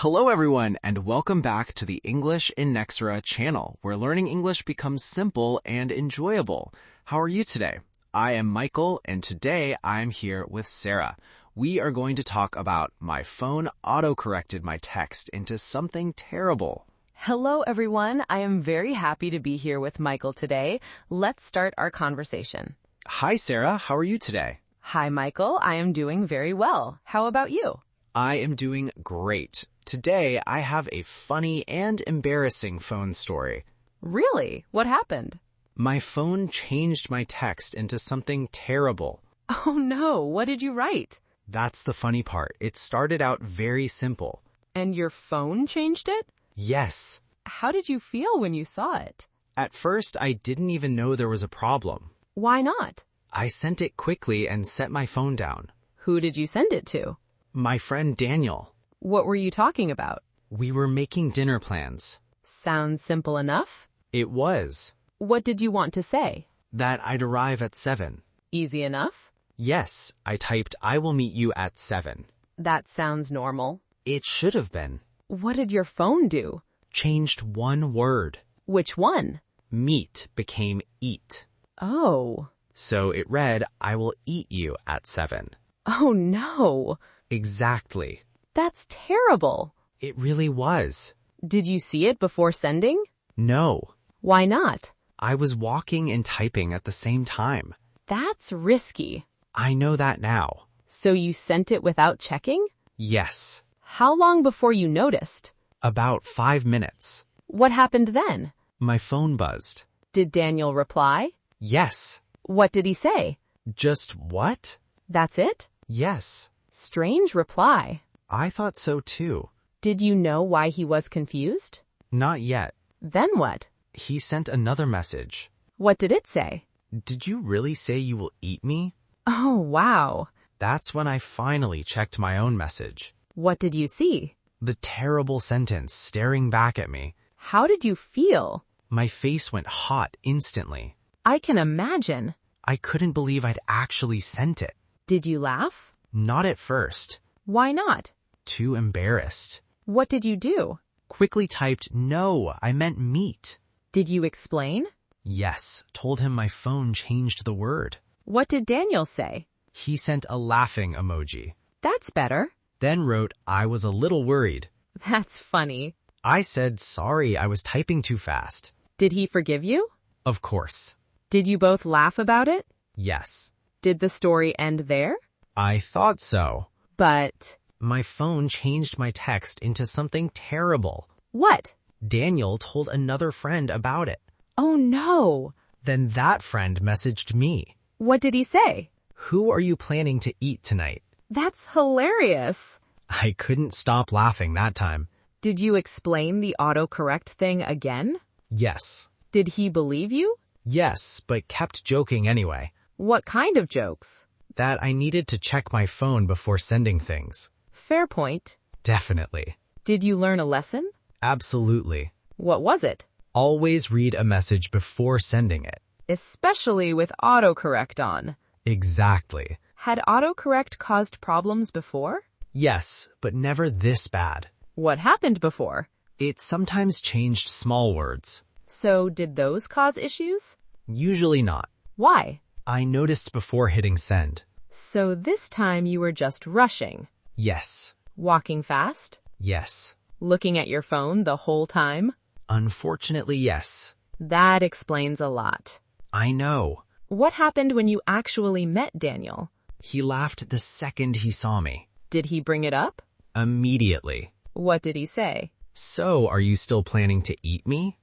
Hello everyone, and welcome back to the English in Nexora channel, where learning English becomes simple and enjoyable. How are you today? I am Michael, and today I'm here with Sarah. We are going to talk about my phone autocorrected my text into something terrible. Hello, everyone. I am very happy to be here with Michael today. Let's start our conversation. Hi Sarah, how are you today? Hi, Michael. I am doing very well. How about you? I am doing great. Today, I have a funny and embarrassing phone story. Really? What happened? My phone changed my text into something terrible. Oh no, what did you write? That's the funny part. It started out very simple. And your phone changed it? Yes. How did you feel when you saw it? At first, I didn't even know there was a problem. Why not? I sent it quickly and set my phone down. Who did you send it to? My friend Daniel. What were you talking about? We were making dinner plans. Sounds simple enough. It was. What did you want to say? That I'd arrive at 7. Easy enough? Yes, I typed, I will meet you at 7. That sounds normal. It should have been. What did your phone do? Changed one word. Which one? Meet became eat. Oh. So it read, I will eat you at 7. Oh no. Exactly. That's terrible. It really was. Did you see it before sending? No. Why not? I was walking and typing at the same time. That's risky. I know that now. So you sent it without checking? Yes. How long before you noticed? About 5 minutes. What happened then? My phone buzzed. Did Daniel reply? Yes. What did he say? Just what? That's it? Yes. Strange reply. I thought so too. Did you know why he was confused? Not yet. Then what? He sent another message. What did it say? Did you really say you will eat me? Oh, wow. That's when I finally checked my own message. What did you see? The terrible sentence staring back at me. How did you feel? My face went hot instantly. I can imagine. I couldn't believe I'd actually sent it. Did you laugh? Not at first. Why not? Too embarrassed. What did you do? Quickly typed, no, I meant meat. Did you explain? Yes, told him my phone changed the word. What did Daniel say? He sent a laughing emoji. That's better. Then wrote, I was a little worried. That's funny. I said, sorry, I was typing too fast. Did he forgive you? Of course. Did you both laugh about it? Yes. Did the story end there? I thought so. But... My phone changed my text into something terrible. What? Daniel told another friend about it. Oh no. Then that friend messaged me. What did he say? Who are you planning to eat tonight? That's hilarious. I couldn't stop laughing that time. Did you explain the autocorrect thing again? Yes. Did he believe you? Yes, but kept joking anyway. What kind of jokes? That I needed to check my phone before sending things. Fair point. Definitely. Did you learn a lesson? Absolutely. What was it? Always read a message before sending it. Especially with autocorrect on. Exactly. Had autocorrect caused problems before? Yes, but never this bad. What happened before? It sometimes changed small words. So did those cause issues? Usually not. Why? I noticed before hitting send. So this time you were just rushing. Yes. Walking fast? Yes. Looking at your phone the whole time? Unfortunately, yes. That explains a lot. I know. What happened when you actually met Daniel? He laughed the second he saw me. Did he bring it up? Immediately. What did he say? So, are you still planning to eat me?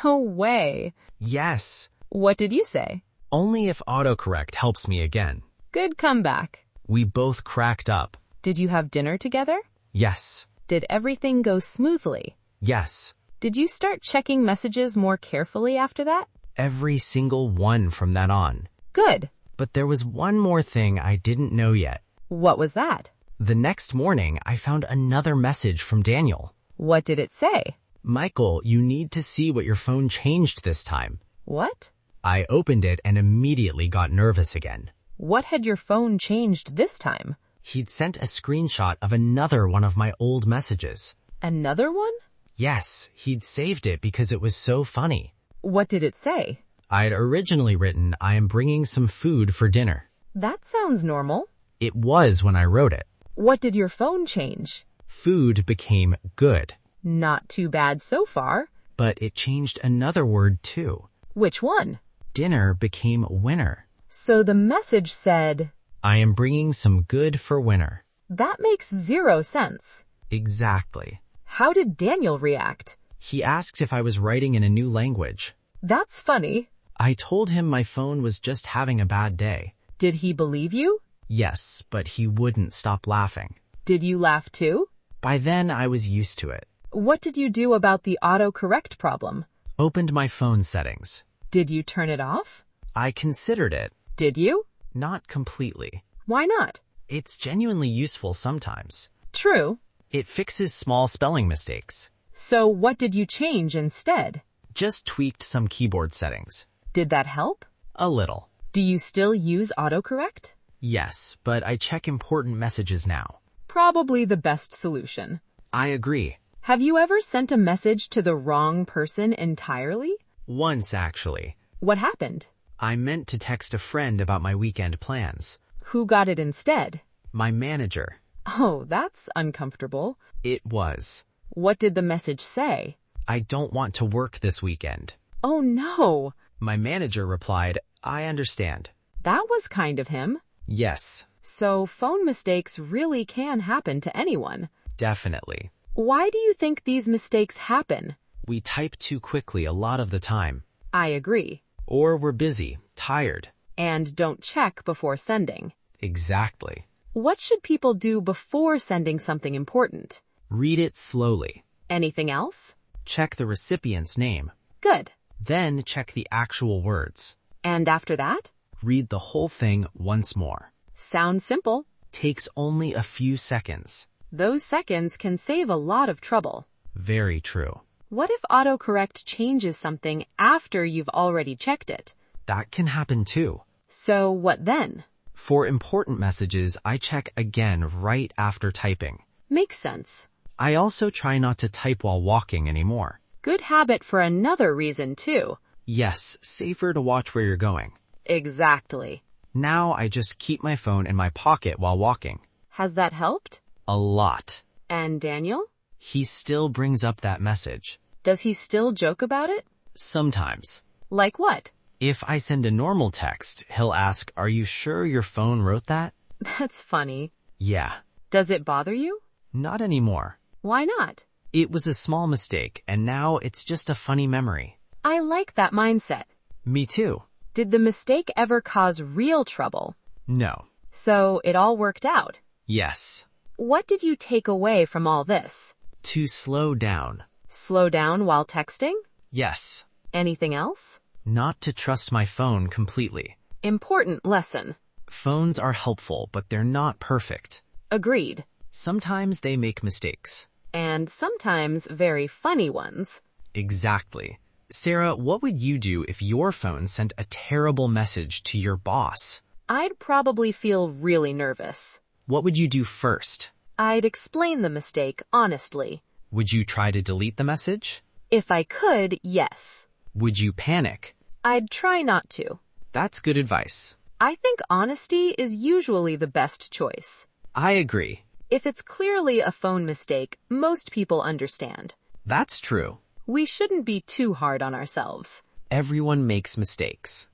No way. Yes. What did you say? Only if autocorrect helps me again. Good comeback. We both cracked up. Did you have dinner together? Yes. Did everything go smoothly? Yes. Did you start checking messages more carefully after that? Every single one from that on. Good. But there was one more thing I didn't know yet. What was that? The next morning, I found another message from Daniel. What did it say? Michael, you need to see what your phone changed this time. What? I opened it and immediately got nervous again. What had your phone changed this time? He'd sent a screenshot of another one of my old messages. Another one? Yes, he'd saved it because it was so funny. What did it say? I'd originally written, I am bringing some food for dinner. That sounds normal. It was when I wrote it. What did your phone change? Food became good. Not too bad so far. But it changed another word too. Which one? Dinner became winner. So the message said, I am bringing some good for winner. that makes 0 sense. Exactly. How did Daniel react? He asked if I was writing in a new language. That's funny. I told him my phone was just having a bad day. Did he believe you? Yes, but he wouldn't stop laughing. Did you laugh too? By then, I was used to it. What did you do about the autocorrect problem? Opened my phone settings. Did you turn it off? I considered it. Did you? Not completely. Why not? It's genuinely useful sometimes. True. It fixes small spelling mistakes. So what did you change instead? Just tweaked some keyboard settings. Did that help? A little. Do you still use autocorrect? Yes, but I check important messages now. Probably the best solution. I agree. Have you ever sent a message to the wrong person entirely? Once, actually. What happened? I meant to text a friend about my weekend plans. Who got it instead? My manager. Oh, that's uncomfortable. It was. What did the message say? I don't want to work this weekend. Oh no! My manager replied, I understand. That was kind of him. Yes, So phone mistakes really can happen to anyone. definitely. Why do you think these mistakes happen? We type too quickly a lot of the time. I agree. Or we're busy, tired. And don't check before sending. Exactly. What should people do before sending something important? Read it slowly. Anything else? Check the recipient's name. Good. Then check the actual words. And after that? Read the whole thing once more. Sounds simple. Takes only a few seconds. Those seconds can save a lot of trouble. Very true. What if autocorrect changes something after you've already checked it? That can happen too. So what then? For important messages, I check again right after typing. Makes sense. I also try not to type while walking anymore. Good habit for another reason too. Yes, safer to watch where you're going. Exactly. Now I just keep my phone in my pocket while walking. Has that helped? A lot. And Daniel? He still brings up that message. Does he still joke about it? Sometimes. Like what? If I send a normal text, he'll ask, are you sure your phone wrote that? That's funny. Yeah. Does it bother you? Not anymore. Why not? It was a small mistake, and now it's just a funny memory. I like that mindset. Me too. Did the mistake ever cause real trouble? No. So it all worked out. Yes. What did you take away from all this? To slow down. Slow down while texting? Yes. Anything else? Not to trust my phone completely. Important lesson. Phones are helpful, but they're not perfect. Agreed. Sometimes they make mistakes. And sometimes very funny ones. Exactly. Sarah, what would you do if your phone sent a terrible message to your boss? I'd probably feel really nervous. What would you do first? I'd explain the mistake honestly. Would you try to delete the message? If I could, yes. Would you panic? I'd try not to. That's good advice. I think honesty is usually the best choice. I agree. If it's clearly a phone mistake, most people understand. That's true. We shouldn't be too hard on ourselves. Everyone makes mistakes.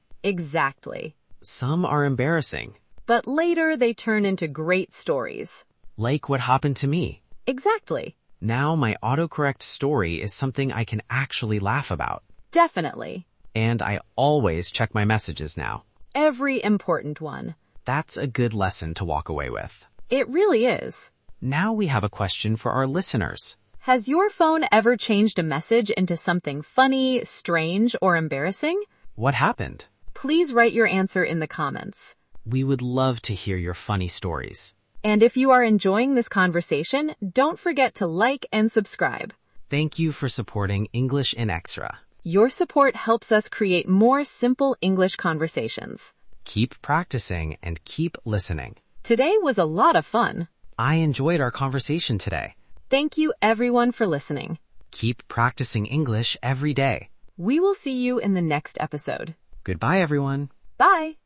Exactly. Some are embarrassing. But later they turn into great stories. Like what happened to me. Exactly. Now my autocorrect story is something I can actually laugh about. Definitely. And I always check my messages now. Every important one. That's a good lesson to walk away with. It really is. Now we have a question for our listeners. Has your phone ever changed a message into something funny, strange, or embarrassing? What happened? Please write your answer in the comments. We would love to hear your funny stories. And if you are enjoying this conversation, don't forget to like and subscribe. Thank you for supporting English in Extra. Your support helps us create more simple English conversations. Keep practicing and keep listening. Today was a lot of fun. I enjoyed our conversation today. Thank you everyone for listening. Keep practicing English every day. We will see you in the next episode. Goodbye, everyone. Bye!